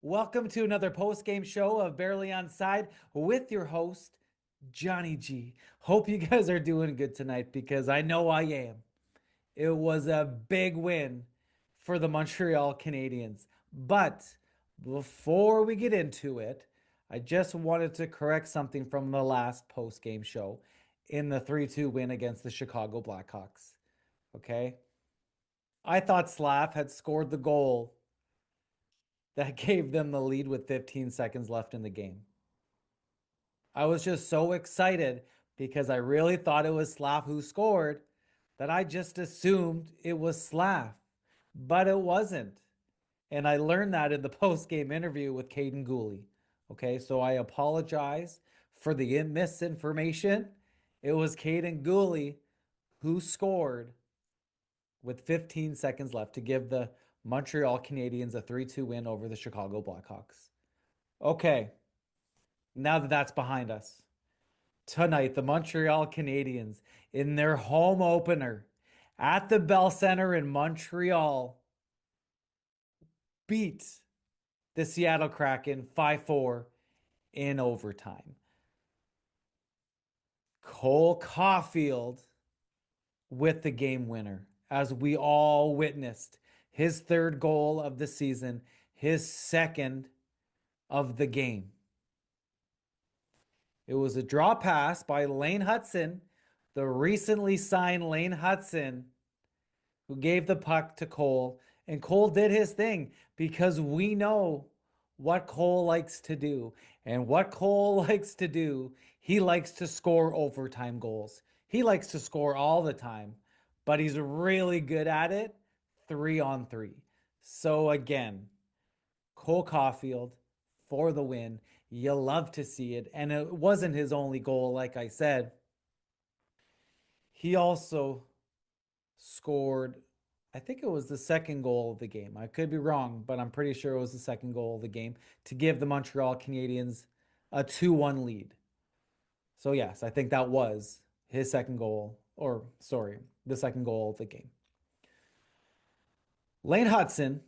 Welcome to another post-game show of Barely Onside with your host, Johnny G. Hope you guys are doing good tonight because I know I am. It was a big win for the Montreal Canadiens. But before we get into it, I just wanted to correct something from the last post-game show in the 3-2 win against the Chicago Blackhawks. Okay? I thought Slav had scored the goal that gave them the lead with 15 seconds left in the game. I was just so excited because I really thought it was Slav who scored that I just assumed it was Slav, but it wasn't. And I learned that in the post-game interview with Caden Gooley. Okay, so I apologize for the misinformation. It was Caden Gooley who scored with 15 seconds left to give the Montreal Canadiens a 3-2 win over the Chicago Blackhawks. Okay, now that that's behind us, tonight the Montreal Canadiens in their home opener at the Bell Center in Montreal beat the Seattle Kraken 5-4 in overtime. Cole Caufield with the game winner, as we all witnessed. His third goal of the season, his second of the game. It was a draw pass by Lane Hutson, the recently signed Lane Hutson, who gave the puck to Cole. And Cole did his thing because we know what Cole likes to do. And what Cole likes to do, he likes to score overtime goals. He likes to score all the time, but he's really good at it 3-on-3. So again, Cole Caufield for the win. You love to see it. And it wasn't his only goal, like I said. He also scored, I think it was the second goal of the game. I could be wrong, but I'm pretty sure it was the second goal of the game to give the Montreal Canadiens a 2-1 lead. So yes, I think that was his second goal, or sorry, the second goal of the game. Lane Hutson,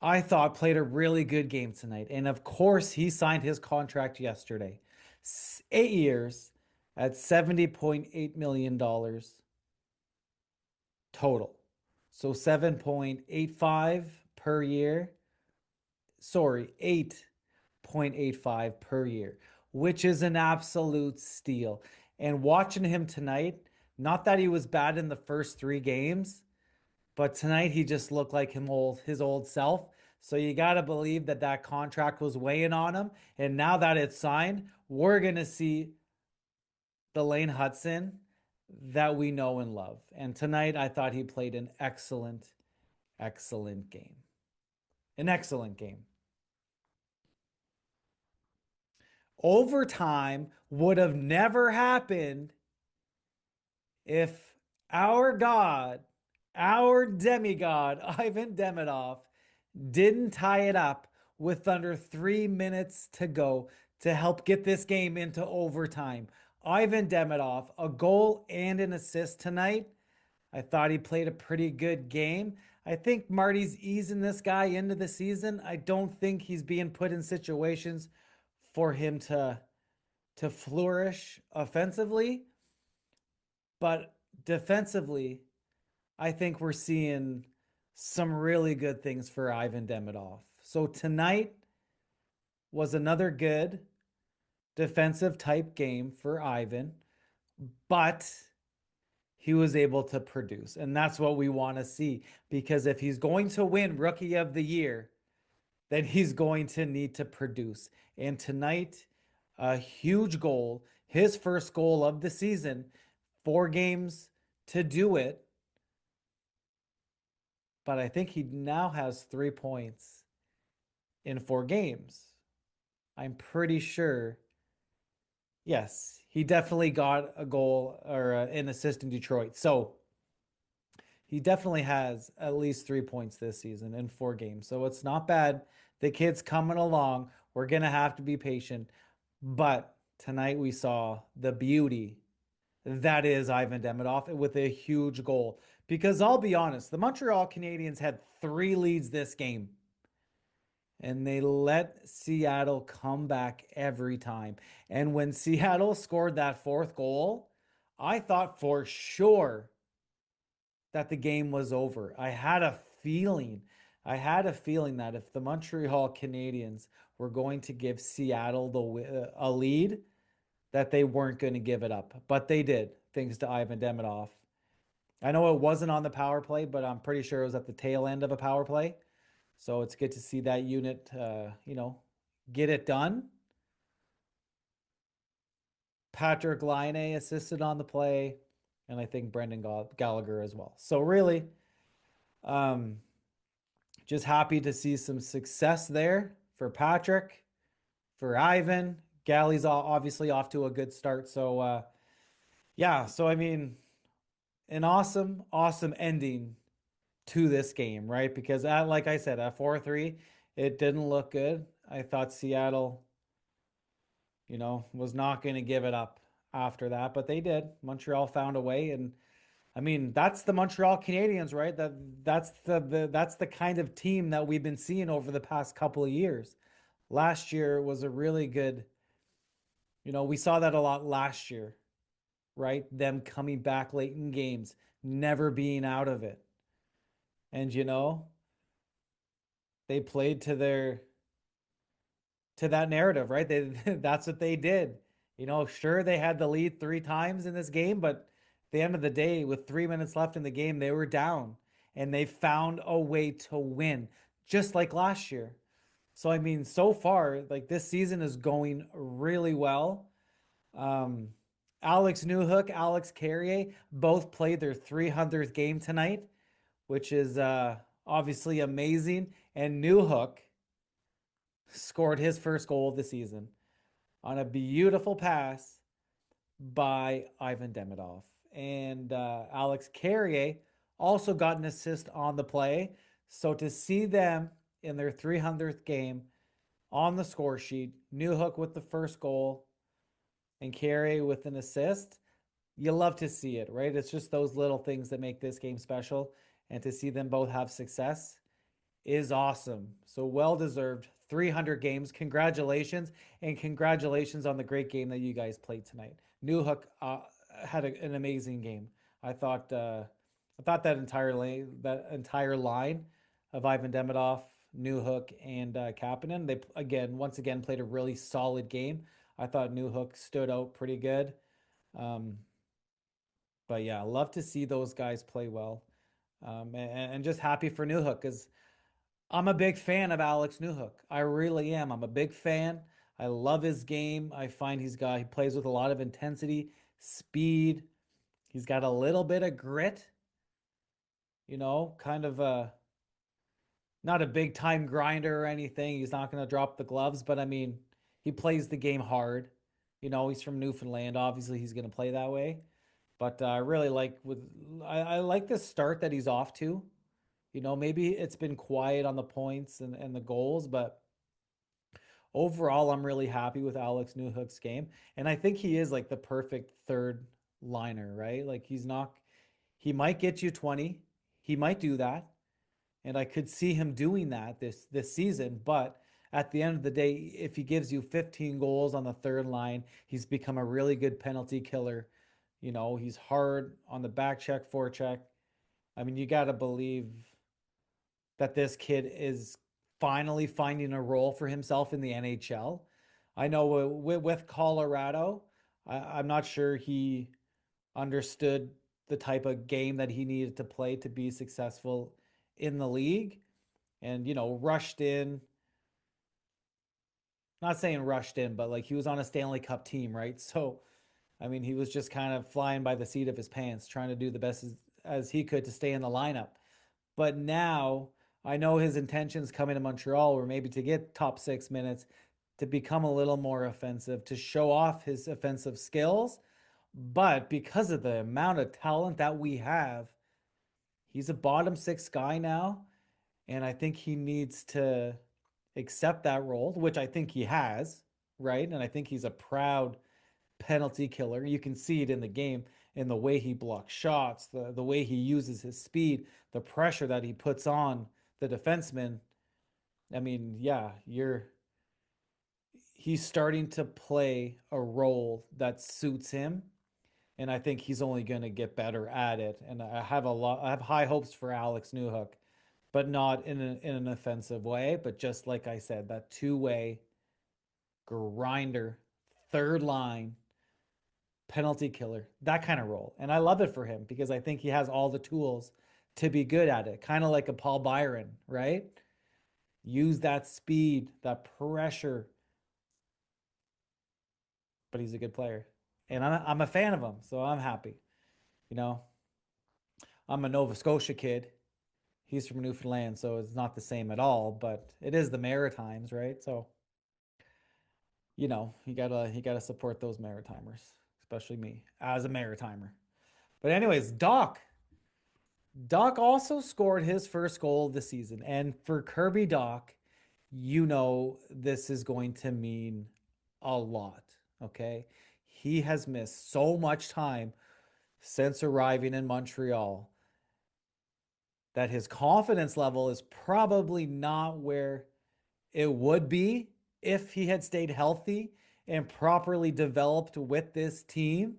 I thought, played a really good game tonight. And of course, he signed his contract yesterday. 8 years at $70.8 million total. So 7.85 per year. Sorry, 8.85 per year, which is an absolute steal. And watching him tonight, not that he was bad in the first 3 games, but tonight he just looked like his old self. So you got to believe that that contract was weighing on him. And now that it's signed, we're going to see the Lane Hutson that we know and love. And tonight I thought he played an excellent, excellent game. An excellent game. Overtime would have never happened if our God, our demigod, Ivan Demidov, didn't tie it up with under 3 minutes to go to help get this game into overtime. Ivan Demidov, a goal and an assist tonight. I thought he played a pretty good game. I think Marty's easing this guy into the season. I don't think he's being put in situations for him to flourish offensively, but defensively, I think we're seeing some really good things for Ivan Demidov. So tonight was another good defensive type game for Ivan, but he was able to produce. And that's what we want to see, because if he's going to win Rookie of the Year, then he's going to need to produce. And tonight, a huge goal, his first goal of the season, 4 games to do it. But I think he now has 3 points in 4 games. I'm pretty sure. Yes, he definitely got a goal or an assist in Detroit. So he definitely has at least 3 points this season in 4 games. So it's not bad. The kid's coming along. We're going to have to be patient. But tonight we saw the beauty that is Ivan Demidov with a huge goal. Because I'll be honest, the Montreal Canadiens had 3 leads this game. and they let Seattle come back every time. And when Seattle scored that fourth goal, I thought for sure that the game was over. I had a feeling that if the Montreal Canadiens were going to give Seattle a lead, that they weren't going to give it up, but they did, thanks to Ivan Demidov. I know it wasn't on the power play, but I'm pretty sure it was at the tail end of a power play. So it's good to see that unit, get it done. Patrick Laine assisted on the play, and I think Brendan Gallagher as well. So really, um, just happy to see some success there for Patrick, for Ivan. Galley's obviously off to a good start. So yeah, so I mean, an awesome ending to this game, right? Because like I said, at 4-3, it didn't look good. I thought Seattle, was not going to give it up after that, but they did. Montreal found a way, and I mean, that's the Montreal Canadiens, right? That's the kind of team that we've been seeing over the past couple of years. Last year was a really good, we saw that a lot last year, right? Them coming back late in games, never being out of it. And they played to that narrative, right? They that's what they did. Sure they had the lead 3 times in this game, but at the end of the day, with 3 minutes left in the game, they were down and they found a way to win, just like last year. So I mean, so far, like this season is going really well. Um, Alex Newhook, Alex Carrier both played their 300th game tonight, which is obviously amazing. And Newhook scored his first goal of the season on a beautiful pass by Ivan Demidov. And Alex Carrier also got an assist on the play. So to see them in their 300th game on the score sheet, Newhook with the first goal and Carrier with an assist, you love to see it, right? It's just those little things that make this game special. And to see them both have success is awesome. So well deserved. 300 games. Congratulations. And congratulations on the great game that you guys played tonight. Newhook had an amazing game. I thought that entire line of Ivan Demidov, Newhook, and Kapanen, they once again played a really solid game. I thought Newhook stood out pretty good. Um, but yeah, I love to see those guys play well. And just happy for Newhook because I'm a big fan of Alex Newhook. I really am. I'm a big fan. I love his game. I find he plays with a lot of intensity, speed. He's got a little bit of grit, kind of not a big time grinder or anything. He's not going to drop the gloves, but I mean, he plays the game hard. He's from Newfoundland. Obviously, he's going to play that way. But I really I like the start that he's off to. Maybe it's been quiet on the points and the goals, but overall, I'm really happy with Alex Newhook's game. And I think he is like the perfect third liner, right? Like he might get you 20. He might do that. And I could see him doing that this season, but at the end of the day, if he gives you 15 goals on the third line, he's become a really good penalty killer. He's hard on the back check, forecheck. I mean, you got to believe that this kid is finally finding a role for himself in the NHL. I know with Colorado, I'm not sure he understood the type of game that he needed to play to be successful in the league and, rushed in. Not saying rushed in, but like he was on a Stanley Cup team, right? So, I mean, he was just kind of flying by the seat of his pants, trying to do the best as he could to stay in the lineup. But now I know his intentions coming to Montreal were maybe to get top 6 minutes, to become a little more offensive, to show off his offensive skills. But because of the amount of talent that we have, he's a bottom 6 guy now. And I think he needs to accept that role, which I think he has, right? And I think he's a proud penalty killer. You can see it in the game, in the way he blocks shots, the way he uses his speed, the pressure that he puts on the defenseman. I mean, yeah, he's starting to play a role that suits him, and I think he's only going to get better at it. And I have high hopes for Alex Newhook, but not in an offensive way, but just like I said, that two-way grinder, third line penalty killer, that kind of role. And I love it for him because I think he has all the tools to be good at it. Kind of like a Paul Byron, right? Use that speed, that pressure, but he's a good player. And I'm a fan of him, so I'm happy. You know, I'm a Nova Scotia kid. He's from Newfoundland, so it's not the same at all, but it is the Maritimes, right? So, you gotta support those Maritimers, especially me as a Maritimer. But anyways, Doc also scored his first goal of the season. And for Kirby Doc, this is going to mean a lot. Okay. He has missed so much time since arriving in Montreal that his confidence level is probably not where it would be if he had stayed healthy and properly developed with this team.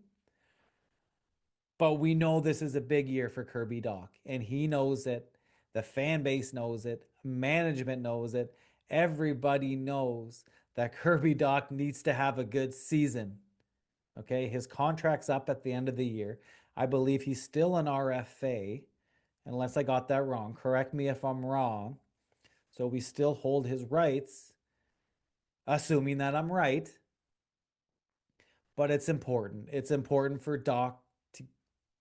But we know this is a big year for Kirby Doc, and he knows it. The fan base knows it. Management knows it. Everybody knows that Kirby Doc needs to have a good season. Okay, his contract's up at the end of the year. I believe he's still an RFA, unless I got that wrong. Correct me if I'm wrong. So we still hold his rights, assuming that I'm right. But it's important. It's important for Doc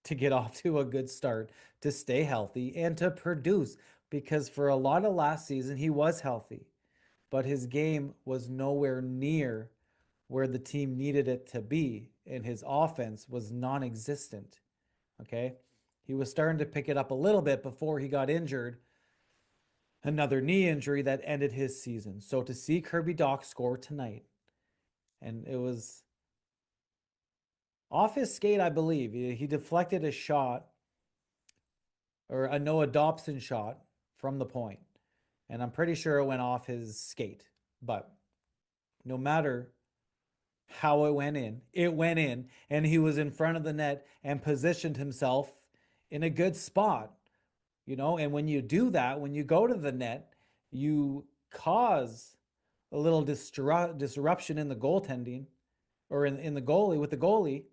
to get off to a good start, to stay healthy, and to produce. Because for a lot of last season, he was healthy, but his game was nowhere near where the team needed it to be, and his offense was non existent. Okay. He was starting to pick it up a little bit before he got injured, another knee injury that ended his season. So to see Kirby Doc score tonight, and it was off his skate, I believe. He deflected a shot or a Noah Dobson shot from the point. And I'm pretty sure it went off his skate. But no matter how it went in, and he was in front of the net and positioned himself in a good spot. And when you do that, when you go to the net, you cause a little disruption in the goaltending or in the goalie with the goalie,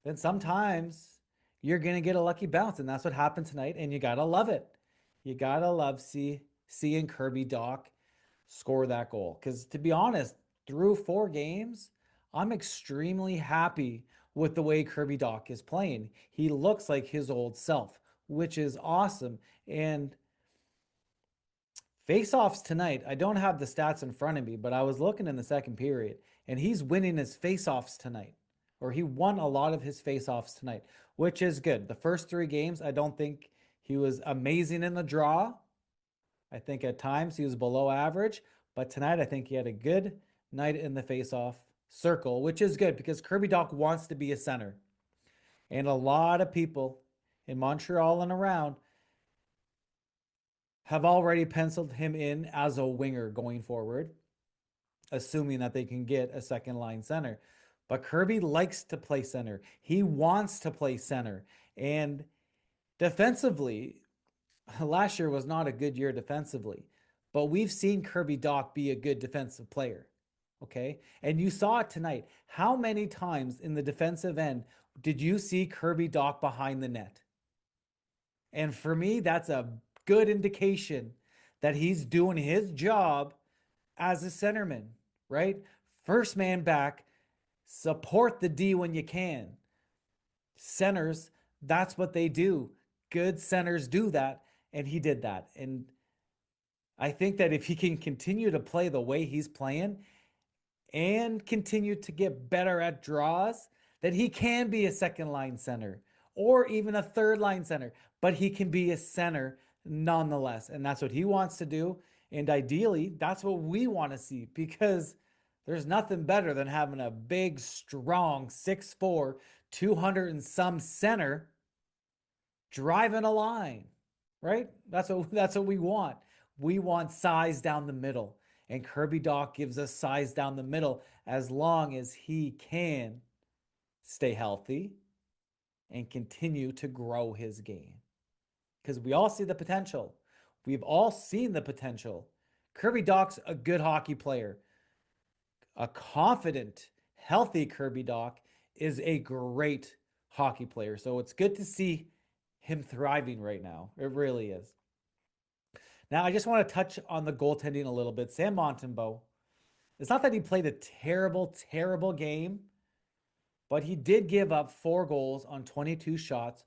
then sometimes you're going to get a lucky bounce. And that's what happened tonight. And you got to love it. You got to love seeing Kirby Doc score that goal. Because to be honest, through 4 games, I'm extremely happy with the way Kirby Doc is playing. He looks like his old self, which is awesome. And face-offs tonight, I don't have the stats in front of me, but I was looking in the second period, and he's winning his face-offs tonight. Or he won a lot of his face-offs tonight, which is good. The first 3 games, I don't think he was amazing in the draw. I think at times he was below average, but tonight I think he had a good night in the face-off circle, which is good because Kirby Doc wants to be a center. And a lot of people in Montreal and around have already penciled him in as a winger going forward, assuming that they can get a second line center. But Kirby likes to play center. He wants to play center. And defensively, last year was not a good year defensively, but we've seen Kirby Doc be a good defensive player. Okay. And you saw it tonight. How many times in the defensive end did you see Kirby Doc behind the net? And for me, that's a good indication that he's doing his job as a centerman, right? First man back, support the D when you can. Centers, that's what they do. Good centers do that, and he did that. And I think that if he can continue to play the way he's playing and continue to get better at draws, that he can be a second line center or even a third line center, but he can be a center nonetheless. And that's what he wants to do. And ideally, that's what we want to see because there's nothing better than having a big, strong 6'4", 200 and some center driving a line, right? That's what we want. We want size down the middle. And Kirby Doc gives us size down the middle as long as he can stay healthy and continue to grow his game. Because we all see the potential. We've all seen the potential. Kirby Doc's a good hockey player. A confident, healthy Kirby Doc is a great hockey player. So it's good to see him thriving right now. It really is. Now, I just want to touch on the goaltending a little bit. Sam Montembeault, it's not that he played a terrible, terrible game, but he did give up 4 goals on 22 shots,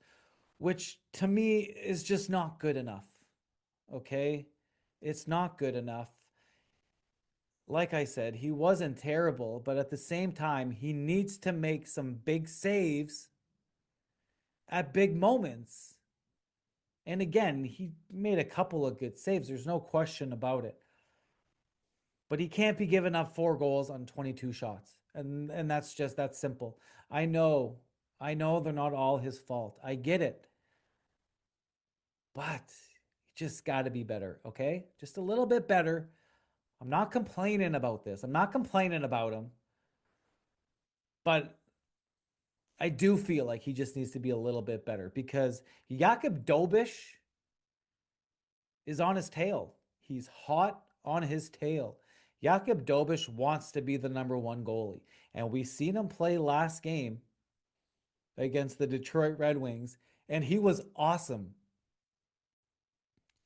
which to me is just not good enough. Okay? It's not good enough. Like I said, he wasn't terrible, but at the same time, he needs to make some big saves at big moments. And again, he made a couple of good saves. There's no question about it. But he can't be giving up 4 goals on 22 shots. And that's just that simple. I know they're not all his fault. I get it. But you just got to be better, okay? Just a little bit better. I'm not complaining about this. I'm not complaining about him. But I do feel like he just needs to be a little bit better because Jakub Dobish is on his tail. He's hot on his tail. Jakub Dobish wants to be the #1 goalie. And we seen him play last game against the Detroit Red Wings, and he was awesome.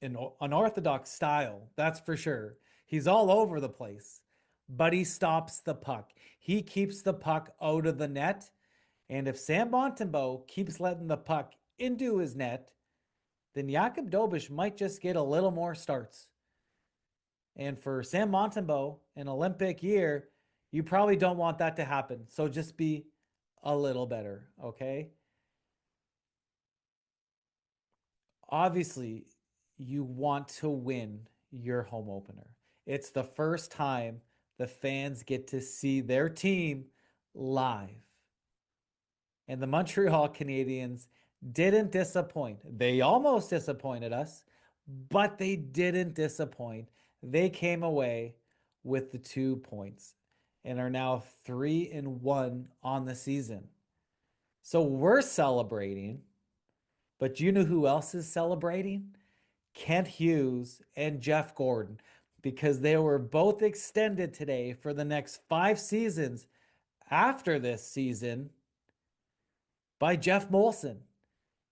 In unorthodox style, that's for sure. He's all over the place, but he stops the puck. He keeps the puck out of the net. And if Sam Montembeault keeps letting the puck into his net, then Jakub Dobish might just get a little more starts. And for Sam Montembeault, an Olympic year, you probably don't want that to happen. So just be a little better, okay? Obviously, you want to win your home opener. It's the first time the fans get to see their team live. And the Montreal Canadiens didn't disappoint. They almost disappointed us, but they didn't disappoint. They came away with the 2 points and are now 3-1 on the season. So we're celebrating, but you know who else is celebrating? Kent Hughes and Jeff Gordon, because they were both extended today for the next 5 seasons after this season by Jeff Molson.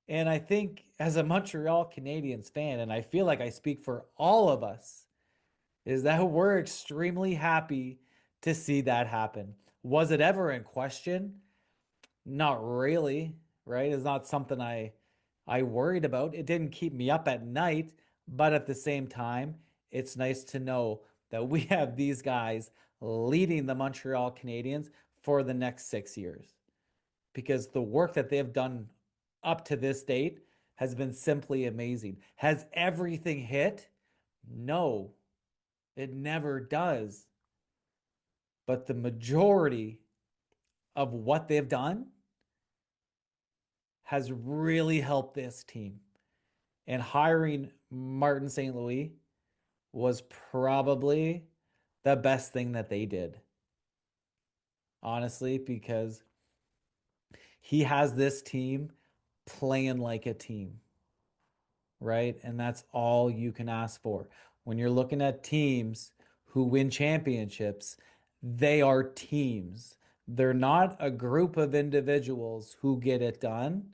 And I think as a Montreal Canadiens fan, and I feel like I speak for all of us, is that we're extremely happy to see that happen. Was it ever in question? Not really, right? It's not something I worried about. It didn't keep me up at night, but at the same time, it's nice to know that we have these guys leading the Montreal Canadiens for the next 6 years. Because the work that they've done up to this date has been simply amazing. Has everything hit? No, it never does. But the majority of what they've done has really helped this team. And hiring Martin St. Louis was probably the best thing that they did. Honestly, because he has this team playing like a team, right? And that's all you can ask for. When you're looking at teams who win championships, they are teams. They're not a group of individuals who get it done.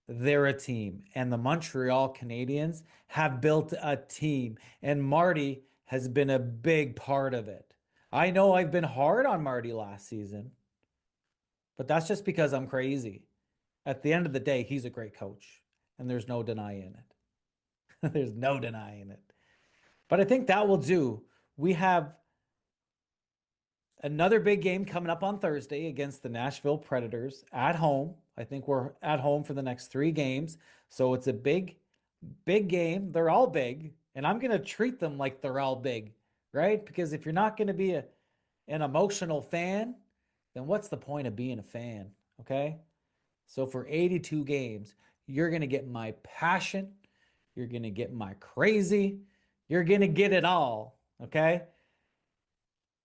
They're a team. And the Montreal Canadiens have built a team. And Marty has been a big part of it. I know I've been hard on Marty last season, but that's just because I'm crazy. At the end of the day, he's a great coach, and there's no denying it. There's no denying it. But I think that will do. We have another big game coming up on Thursday against the Nashville Predators at home. I think we're at home for the next 3 games. So it's a big, big game. They're all big, and I'm going to treat them like they're all big, right? Because if you're not going to be an emotional fan, then what's the point of being a fan, okay? So for 82 games, you're going to get my passion. You're going to get my crazy. You're going to get it all. Okay.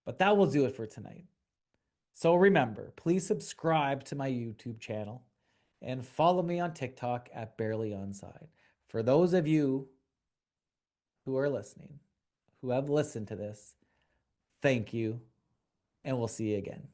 But that will do it for tonight. So remember, please subscribe to my YouTube channel and follow me on TikTok at Barely Onside. For those of you who are listening, who have listened to this, thank you, and we'll see you again.